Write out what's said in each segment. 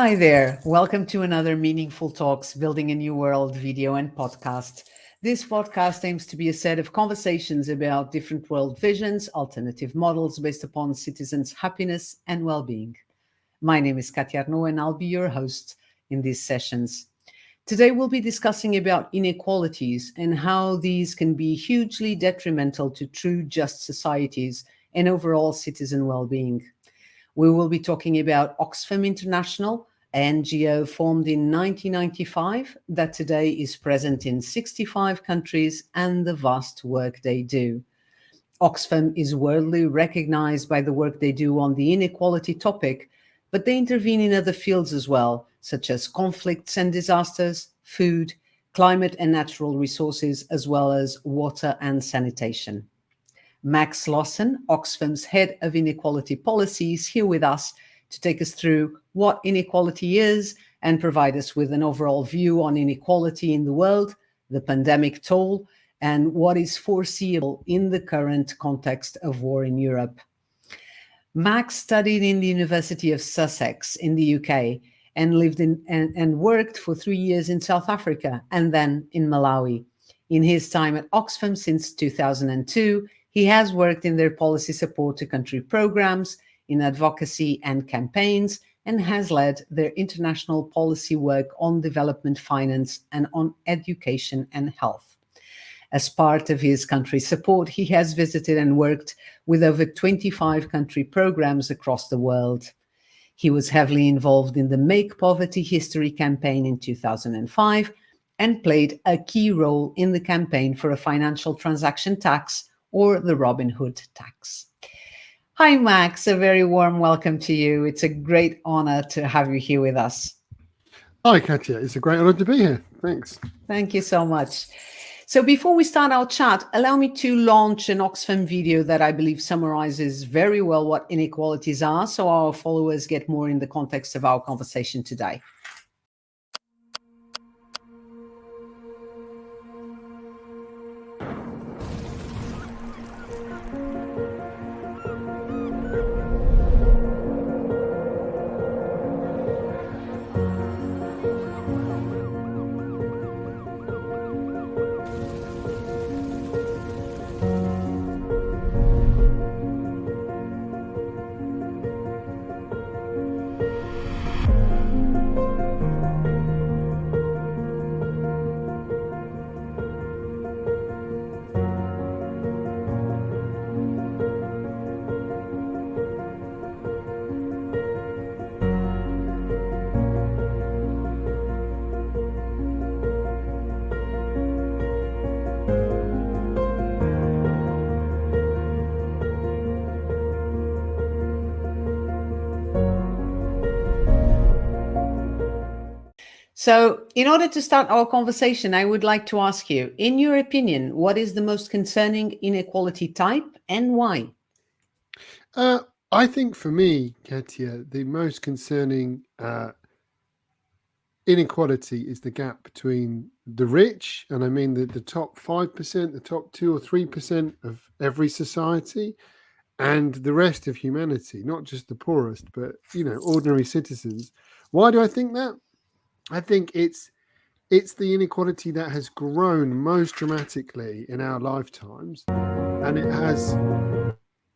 Hi there. Welcome to another Meaningful Talks Building a New World video and podcast. This podcast aims to be a set of conversations about different world visions, alternative models based upon citizens' happiness and well-being. My name is Katia Arnaud and I'll be your host in these sessions. Today we'll be discussing about inequalities and how these can be hugely detrimental to true just societies and overall citizen well-being. We will be talking about Oxfam International, an NGO formed in 1995 that today is present in 65 countries and the vast work they do. Oxfam is worldly recognized by the work they do on the inequality topic, but they intervene in other fields as well, such as conflicts and disasters, food, climate and natural resources, as well as water and sanitation. Max Lawson, Oxfam's head of inequality policy, is here with us to take us through what inequality is and provide us with an overall view on inequality in the world, the pandemic toll, and what is foreseeable in the current context of war in Europe. Max studied in the University of Sussex in the UK and lived in and worked for 3 years in South Africa and then in Malawi. In his time at Oxfam since 2002, he has worked in their policy support to country programs, in advocacy and campaigns, and has led their international policy work on development finance and on education and health. As part of his country support, he has visited and worked with over 25 country programs across the world. He was heavily involved in the Make Poverty History campaign in 2005 and played a key role in the campaign for a financial transaction tax or the Robin Hood tax. Hi, Max. A very warm welcome to you. It's a great honor to have you here with us. Hi, Katia. It's a great honor to be here. Thanks. Thank you so much. So before we start our chat, allow me to launch an Oxfam video that I believe summarizes very well what inequalities are, so our followers get more in the context of our conversation today. So in order to start our conversation, I would like to ask you, in your opinion, what is the most concerning inequality type and why? I think for me, Katia, the most concerning inequality is the gap between the rich, and I mean the top 5%, the top 2 or 3% of every society, and the rest of humanity, not just the poorest, but, ordinary citizens. Why do I think that? I think it's the inequality that has grown most dramatically in our lifetimes, and it has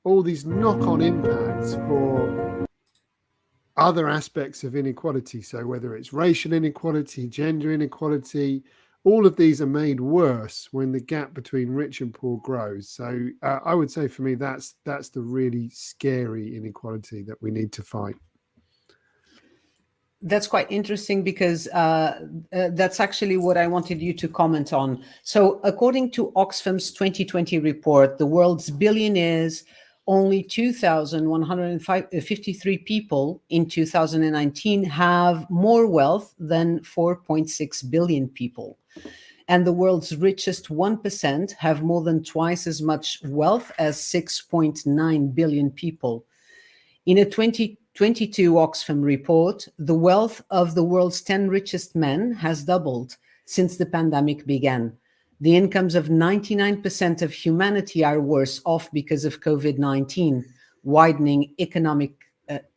all these knock-on impacts for other aspects of inequality. So whether it's racial inequality, gender inequality, all of these are made worse when the gap between rich and poor grows. So I would say for me, that's the really scary inequality that we need to fight. That's quite interesting because that's actually what I wanted you to comment on. So according to Oxfam's 2020 report, the world's billionaires, only 2,153 people in 2019 have more wealth than 4.6 billion people. And the world's richest 1% have more than twice as much wealth as 6.9 billion people. In a 2022 Oxfam report, the wealth of the world's 10 richest men has doubled since the pandemic began. The incomes of 99% of humanity are worse off because of COVID-19, widening economic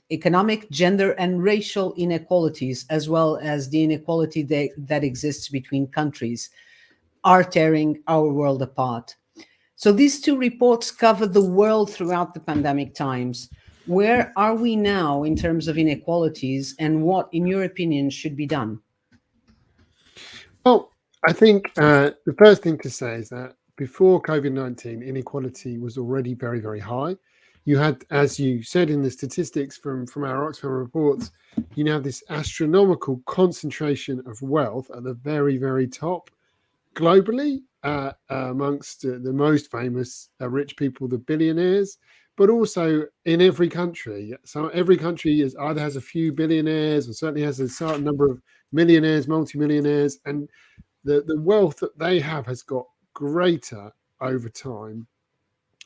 economic, gender, and racial inequalities, as well as the inequality that exists between countries, are tearing our world apart. So these two reports cover the world throughout the pandemic times. Where are we now in terms of inequalities, and what, in your opinion, should be done? Well, I think the first thing to say is that before COVID-19, inequality was already very, very high. You had, as you said in the statistics from our Oxfam reports, you now have this astronomical concentration of wealth at the very, very top globally, amongst the most famous rich people, the billionaires, but also in every country. So every country either has a few billionaires or certainly has a certain number of millionaires, multimillionaires, and the wealth that they have has got greater over time,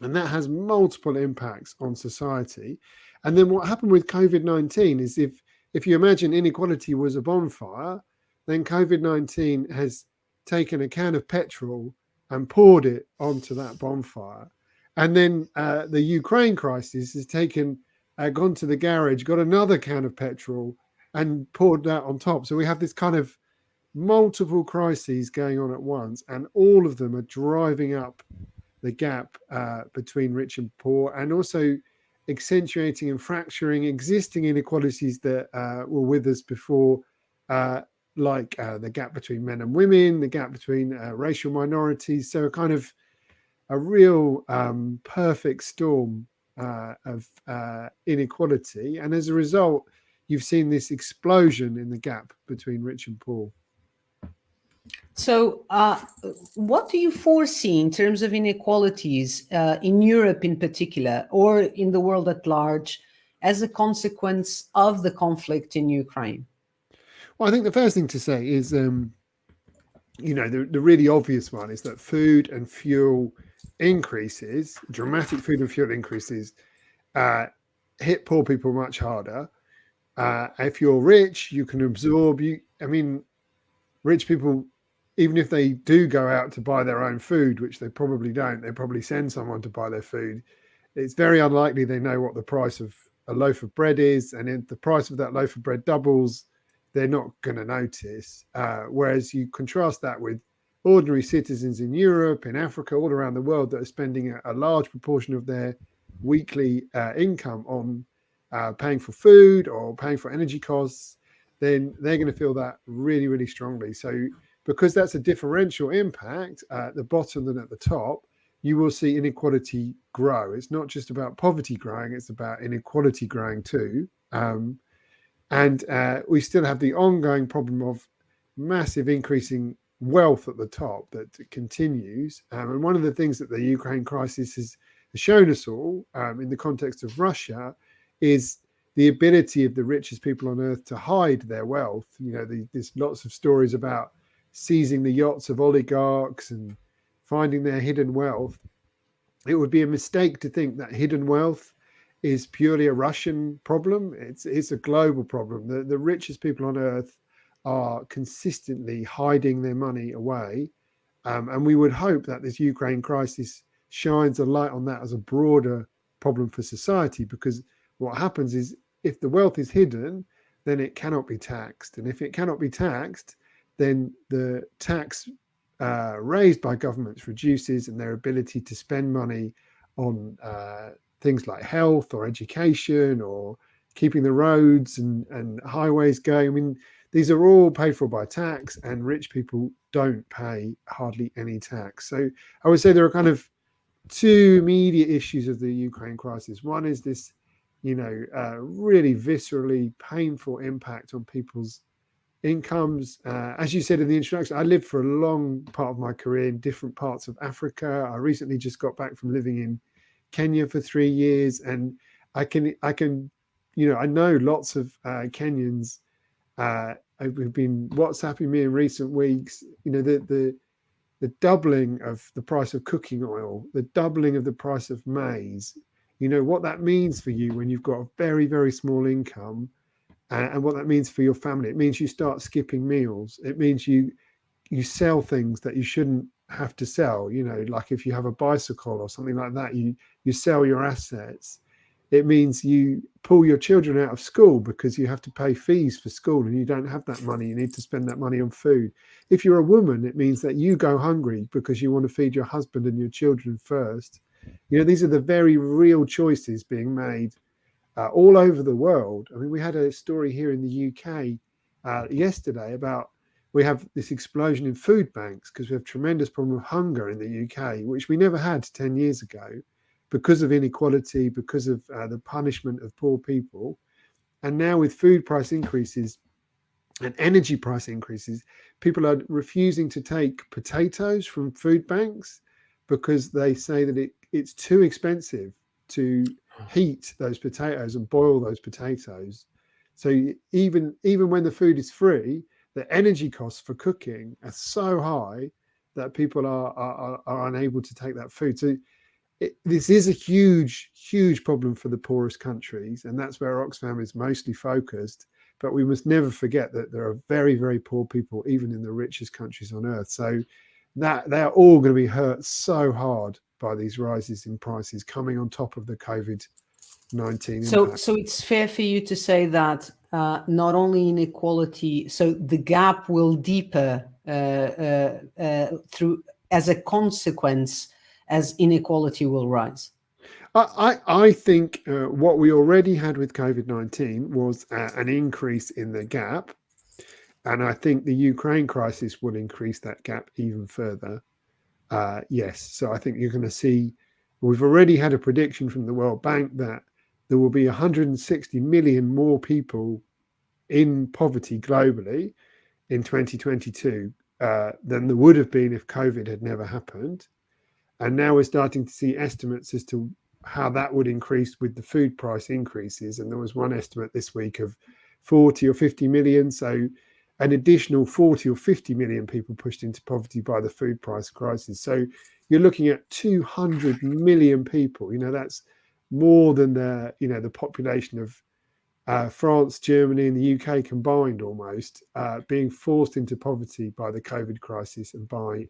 and that has multiple impacts on society. And then what happened with COVID-19 is if you imagine inequality was a bonfire, then COVID-19 has taken a can of petrol and poured it onto that bonfire. And then the Ukraine crisis has gone to the garage, got another can of petrol and poured that on top. So we have this kind of multiple crises going on at once, and all of them are driving up the gap between rich and poor, and also accentuating and fracturing existing inequalities that were with us before, like the gap between men and women, the gap between racial minorities. So kind of a real perfect storm of inequality. And as a result, you've seen this explosion in the gap between rich and poor. So, what do you foresee in terms of inequalities in Europe in particular, or in the world at large, as a consequence of the conflict in Ukraine? Well, I think the first thing to say is, the really obvious one is that food and fuel increases, dramatic food and fuel increases, hit poor people much harder. If you're rich, you can absorb. Rich people, even if they do go out to buy their own food, which they probably don't, they probably send someone to buy their food. It's very unlikely they know what the price of a loaf of bread is. And if the price of that loaf of bread doubles, they're not going to notice. Whereas you contrast that with ordinary citizens in Europe, in Africa, all around the world that are spending a large proportion of their weekly income on paying for food or paying for energy costs, then they're going to feel that really, really strongly. So because that's a differential impact at the bottom than at the top, you will see inequality grow. It's not just about poverty growing, it's about inequality growing too. And we still have the ongoing problem of massive increasing wealth at the top that continues. And one of the things that the Ukraine crisis has shown us all, in the context of Russia, is the ability of the richest people on earth to hide their wealth. There's lots of stories about seizing the yachts of oligarchs and finding their hidden wealth. It would be a mistake to think that hidden wealth is purely a Russian problem. It's a global problem. The richest people on earth are consistently hiding their money away. And we would hope that this Ukraine crisis shines a light on that as a broader problem for society, because what happens is if the wealth is hidden, then it cannot be taxed. And if it cannot be taxed, then the tax raised by governments reduces, and their ability to spend money on things like health or education or keeping the roads and highways going. These are all paid for by tax, and rich people don't pay hardly any tax. So I would say there are kind of two immediate issues of the Ukraine crisis. One is this, really viscerally painful impact on people's incomes. As you said in the introduction, I lived for a long part of my career in different parts of Africa. I recently just got back from living in Kenya for 3 years, and I know lots of Kenyans who've been WhatsApping me in recent weeks. The doubling of the price of cooking oil, the doubling of the price of maize. What that means for you when you've got a very, very small income, and what that means for your family. It means you start skipping meals. It means you sell things that you shouldn't have to sell. Like if you have a bicycle or something like that, you sell your assets. it means you pull your children out of school because you have to pay fees for school and you don't have that money. You need to spend that money on food. If you're a woman, it means that you go hungry because you want to feed your husband and your children first. These are the very real choices being made all over the world. I mean, we had a story here in the UK yesterday about we have this explosion in food banks because we have tremendous problem of hunger in the UK, which we never had 10 years ago because of inequality, because of the punishment of poor people. And now with food price increases and energy price increases, people are refusing to take potatoes from food banks because they say that it's too expensive to heat those potatoes and boil those potatoes. So even when the food is free, the energy costs for cooking are so high that people are unable to take that food. So this is a huge problem for the poorest countries, and that's where Oxfam is mostly focused. But we must never forget that there are very, very poor people, even in the richest countries on earth. So that they are all going to be hurt so hard by these rises in prices coming on top of the COVID-19 impact. So it's fair for you to say that not only inequality, so the gap will deeper through as a consequence as inequality will rise. I think what we already had with COVID-19 was an increase in the gap. And I think the Ukraine crisis will increase that gap even further. Yes. So I think you're going to see, we've already had a prediction from the World Bank that there will be 160 million more people in poverty globally in 2022 than there would have been if COVID had never happened. And now we're starting to see estimates as to how that would increase with the food price increases. And there was one estimate this week of 40 or 50 million. So an additional 40 or 50 million people pushed into poverty by the food price crisis. So you're looking at 200 million people. That's more than the population of France, Germany, and the UK combined almost, being forced into poverty by the COVID crisis and by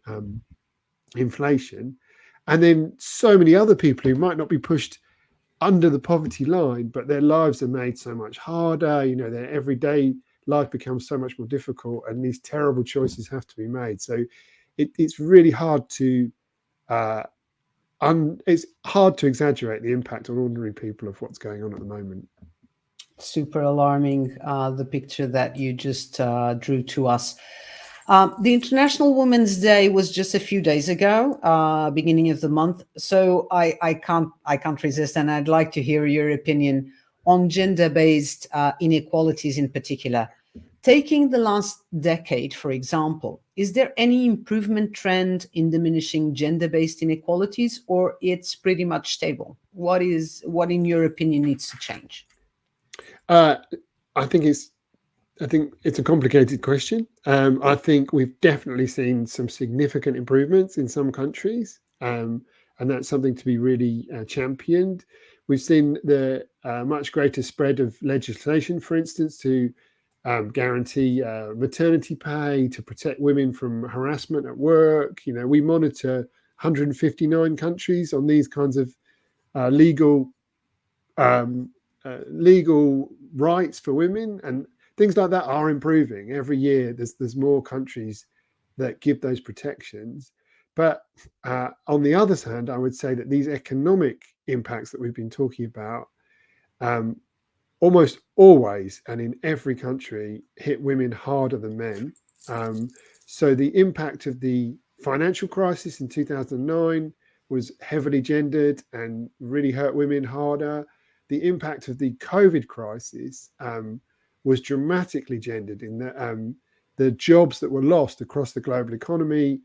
inflation. And then so many other people who might not be pushed under the poverty line, but their lives are made so much harder. Their everyday life becomes so much more difficult, and these terrible choices have to be made. So it's really hard to it's hard to exaggerate the impact on ordinary people of what's going on at the moment. Super alarming, the picture that you just drew to us. The International Women's Day was just a few days ago, beginning of the month. So I can't resist, and I'd like to hear your opinion on gender-based inequalities in particular. Taking the last decade, for example, is there any improvement trend in diminishing gender-based inequalities, or it's pretty much stable? What in your opinion needs to change? I think it's a complicated question. I think we've definitely seen some significant improvements in some countries, and that's something to be really championed. We've seen the much greater spread of legislation, for instance, to guarantee maternity pay, to protect women from harassment at work. We monitor 159 countries on these kinds of legal rights for women, and things like that are improving every year. There's more countries that give those protections. But on the other hand, I would say that these economic impacts that we've been talking about almost always and in every country hit women harder than men. So the impact of the financial crisis in 2009 was heavily gendered and really hurt women harder. The impact of the COVID crisis was dramatically gendered in that the jobs that were lost across the global economy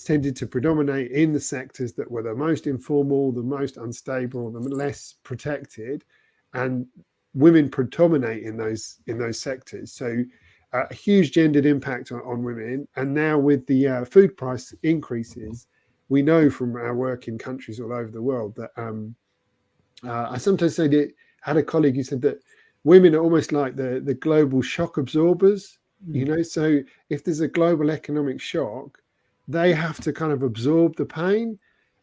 tended to predominate in the sectors that were the most informal, the most unstable, the less protected, and women predominate in those sectors. So a huge gendered impact on women. And now with the food price increases, we know from our work in countries all over the world that I sometimes say that I had a colleague who said that women are almost like the global shock absorbers. So if there's a global economic shock, they have to kind of absorb the pain,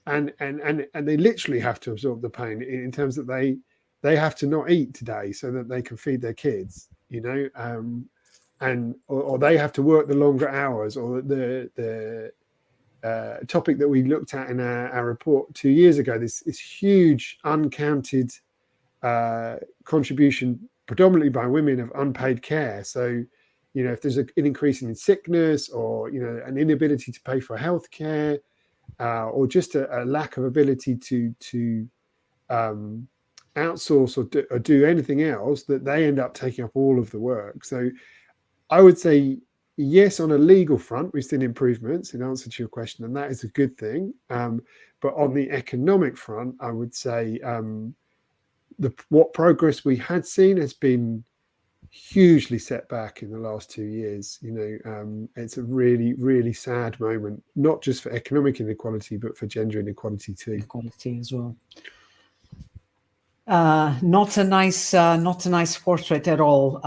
and they literally have to absorb the pain in terms that they have to not eat today so that they can feed their kids, or they have to work the longer hours, or the topic that we looked at in our report 2 years ago, this huge uncounted contribution predominantly by women of unpaid care. So, if there's an increase in sickness, or, an inability to pay for healthcare, or just a lack of ability to outsource or do anything else, that they end up taking up all of the work. So I would say, yes, on a legal front, we've seen improvements in answer to your question, and that is a good thing. But on the economic front, I would say what progress we had seen has been hugely set back in the last 2 years. It's a really, really sad moment, not just for economic inequality, but for gender inequality too. Equality as well. Not a nice portrait at all.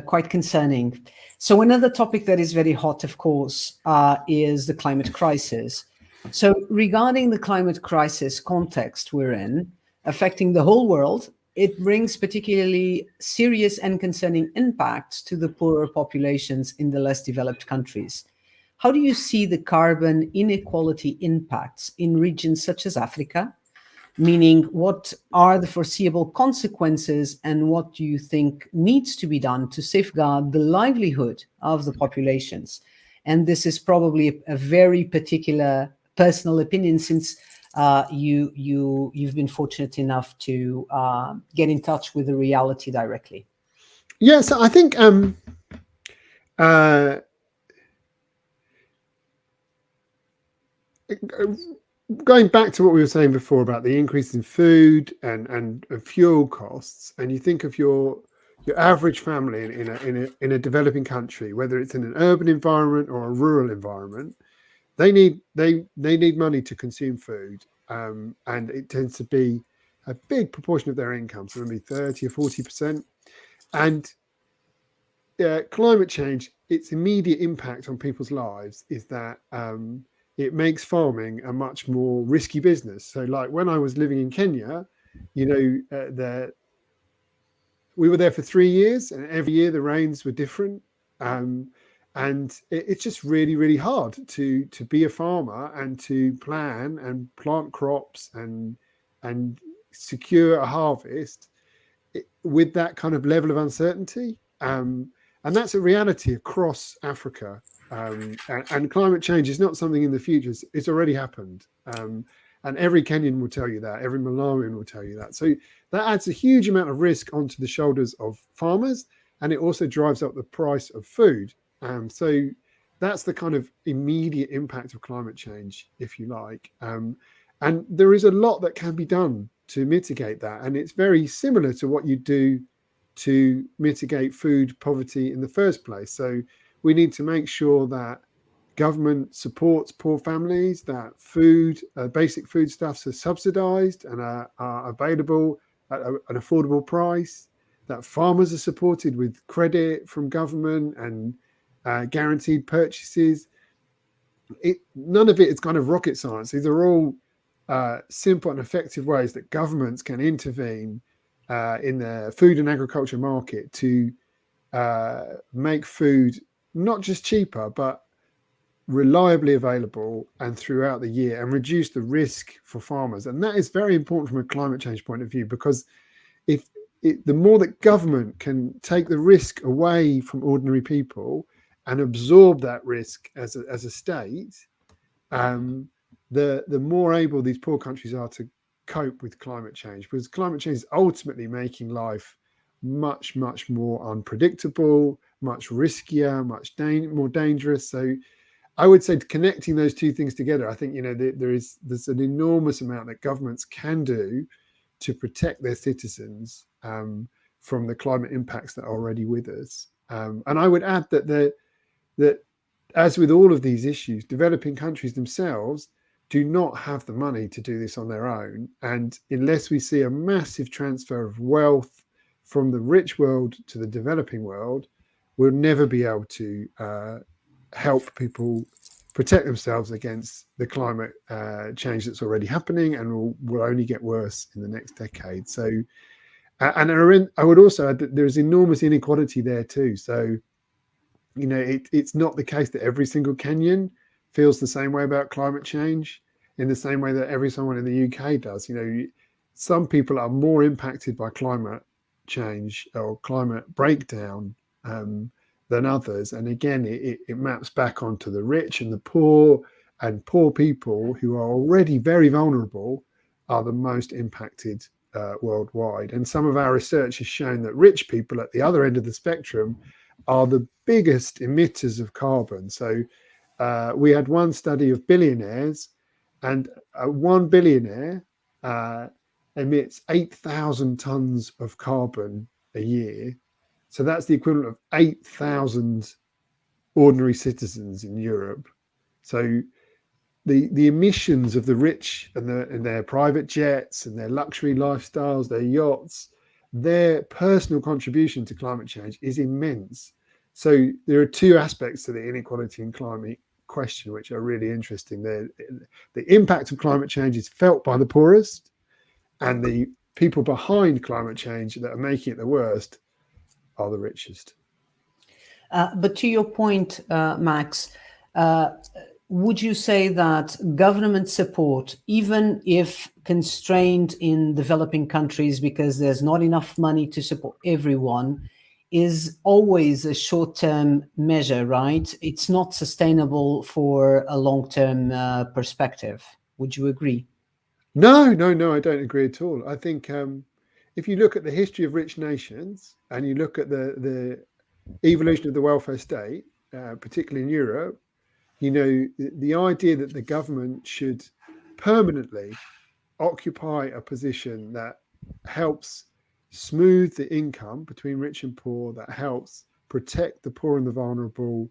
Quite concerning. So another topic that is very hot, of course, is the climate crisis. So regarding the climate crisis context we're in, affecting the whole world, it brings particularly serious and concerning impacts to the poorer populations in the less developed countries. How do you see the carbon inequality impacts in regions such as Africa? Meaning, what are the foreseeable consequences, and what do you think needs to be done to safeguard the livelihood of the populations? And this is probably a very particular personal opinion, since you've been fortunate enough to get in touch with the reality directly. Yeah, so I think going back to what we were saying before about the increase in food and fuel costs, and you think of your average family in a developing country, whether it's in an urban environment or a rural environment, they need money to consume food, and it tends to be a big proportion of their income, so maybe 30 or 40%. And climate change, its immediate impact on people's lives is that it makes farming a much more risky business. So, like when I was living in Kenya, we were there for 3 years, and every year the rains were different. And it's just really, really hard to be a farmer and to plan and plant crops and secure a harvest with that kind of level of uncertainty. And that's a reality across Africa. And climate change is not something in the future. It's already happened. And every Kenyan will tell you that. Every Malawian will tell you that. So that adds a huge amount of risk onto the shoulders of farmers, and it also drives up the price of food. So that's the kind of immediate impact of climate change, if you like. And there is a lot that can be done to mitigate that. And it's very similar to what you do to mitigate food poverty in the first place. So we need to make sure that government supports poor families, that basic foodstuffs are subsidized and are available at an affordable price, that farmers are supported with credit from government and guaranteed purchases. None of it is kind of rocket science. These are all simple and effective ways that governments can intervene in the food and agriculture market to make food not just cheaper, but reliably available and throughout the year, and reduce the risk for farmers. And that is very important from a climate change point of view, because the more that government can take the risk away from ordinary people and absorb that risk as a state, the more able these poor countries are to cope with climate change, because climate change is ultimately making life much, much more unpredictable, much riskier, much more dangerous. So I would say connecting those two things together, I think, there's an enormous amount that governments can do to protect their citizens from the climate impacts that are already with us. And I would add that as with all of these issues, developing countries themselves do not have the money to do this on their own. And unless we see a massive transfer of wealth from the rich world to the developing world, we'll never be able to help people protect themselves against the climate change that's already happening and will only get worse in the next decade. So And I would also add that there's enormous inequality there too. So, it's not the case that every single Kenyan feels the same way about climate change in the same way that every someone in the UK does. Some people are more impacted by climate change or climate breakdown than others. And again, it maps back onto the rich and the poor, and poor people who are already very vulnerable are the most impacted worldwide. And some of our research has shown that rich people at the other end of the spectrum are the biggest emitters of carbon. So we had one study of billionaires, and one billionaire emits 8,000 tons of carbon a year. So that's the equivalent of 8,000 ordinary citizens in Europe. So the emissions of the rich and their private jets and their luxury lifestyles, their yachts, their personal contribution to climate change is immense. So there are two aspects to the inequality in climate question which are really interesting. The impact of climate change is felt by the poorest, and the people behind climate change that are making it the worst are the richest. But to your point, Max, would you say that government support, even if constrained in developing countries because there's not enough money to support everyone, is always a short-term measure, right? It's not sustainable for a long-term perspective. Would you agree? No, I don't agree at all. I think if you look at the history of rich nations and you look at the evolution of the welfare state, particularly in Europe, the idea that the government should permanently occupy a position that helps smooth the income between rich and poor, that helps protect the poor and the vulnerable,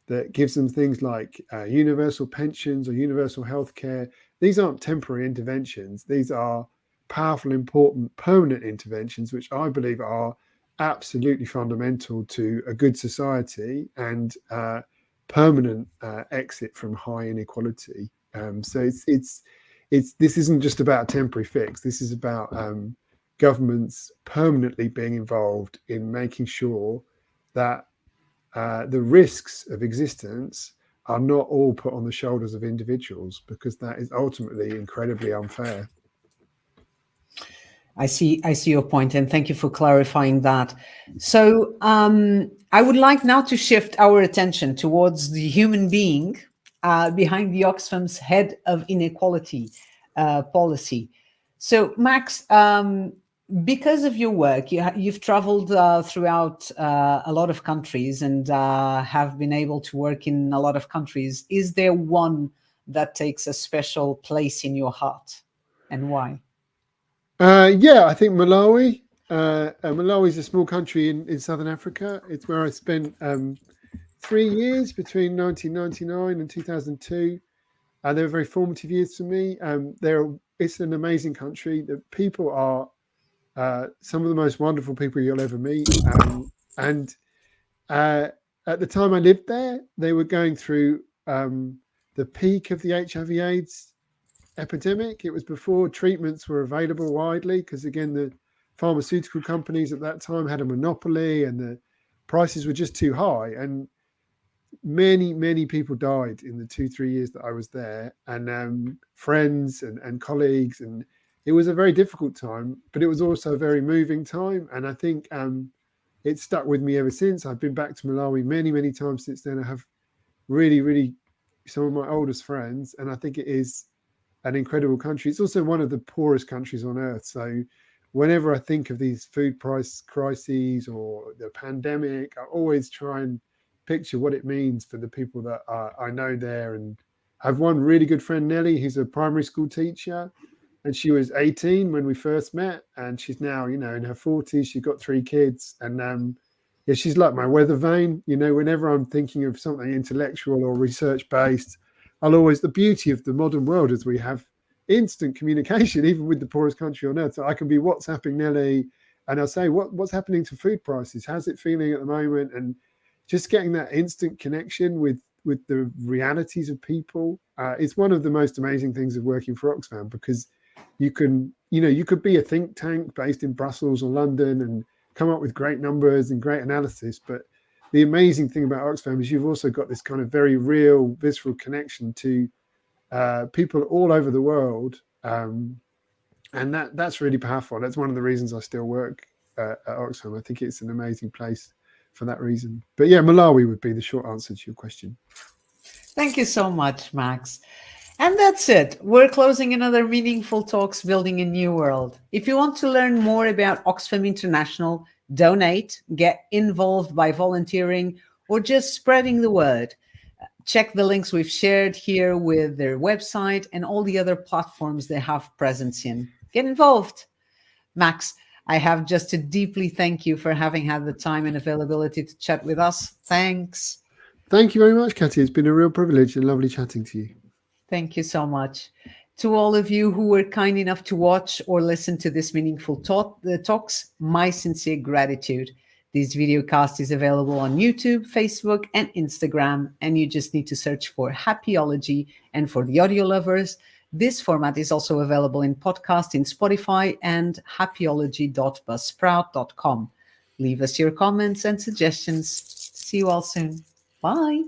that gives them things like universal pensions or universal healthcare. These aren't temporary interventions. These are powerful, important, permanent interventions, which I believe are absolutely fundamental to a good society and permanent exit from high inequality. So this isn't just about a temporary fix. This is about governments permanently being involved in making sure that the risks of existence are not all put on the shoulders of individuals, because that is ultimately incredibly unfair. I see your point, and thank you for clarifying that. So I would like now to shift our attention towards the human being behind the Oxfam's head of inequality policy. So Max, because of your work, you've traveled throughout a lot of countries and have been able to work in a lot of countries. Is there one that takes a special place in your heart, and why? Yeah, I think Malawi. Malawi is a small country in Southern Africa. It's where I spent 3 years between 1999 and 2002. They were very formative years for me. It's an amazing country. The people are some of the most wonderful people you'll ever meet. And at the time I lived there, they were going through the peak of the HIV/AIDS epidemic. It was before treatments were available widely, because again, the pharmaceutical companies at that time had a monopoly and the prices were just too high. And many people died in the 2-3 years that I was there, and friends and colleagues, and it was a very difficult time, but it was also a very moving time. And I think it's stuck with me ever since. I've been back to Malawi many times since then. I have really some of my oldest friends, and I think it is an incredible country. It's also one of the poorest countries on earth. So whenever I think of these food price crises or the pandemic, I always try and picture what it means for the people that I know there. And I have one really good friend, Nelly, who's a primary school teacher, and she was 18 when we first met, and she's now, in her 40s. She's got 3 kids, and yeah, she's like my weather vane. Whenever I'm thinking of something intellectual or research based, the beauty of the modern world is we have instant communication, even with the poorest country on earth. So I can be WhatsApping Nelly, and I'll say, what's happening to food prices? How's it feeling at the moment? And just getting that instant connection with the realities of people is one of the most amazing things of working for Oxfam, because you can, you could be a think tank based in Brussels or London and come up with great numbers and great analysis. But the amazing thing about Oxfam is you've also got this kind of very real, visceral connection to people all over the world. And that's really powerful. That's one of the reasons I still work at Oxfam. I think it's an amazing place for that reason. But yeah, Malawi would be the short answer to your question. Thank you so much, Max. And that's it. We're closing another Meaningful Talks Building a New World. If you want to learn more about Oxfam International, donate, get involved by volunteering, or just spreading the word, check the links we've shared here with their website and all the other platforms they have presence in. Get involved. Max, I have just to deeply thank you for having had the time and availability to chat with us. Thanks. Thank you very much, Katie. It's been a real privilege and lovely chatting to you. Thank you so much. To all of you who were kind enough to watch or listen to this Meaningful Talks, my sincere gratitude. This video cast is available on YouTube, Facebook, and Instagram, and you just need to search for Happyology. And for the audio lovers, this format is also available in podcast in Spotify and happyology.buzzsprout.com. Leave us your comments and suggestions. See you all soon. Bye.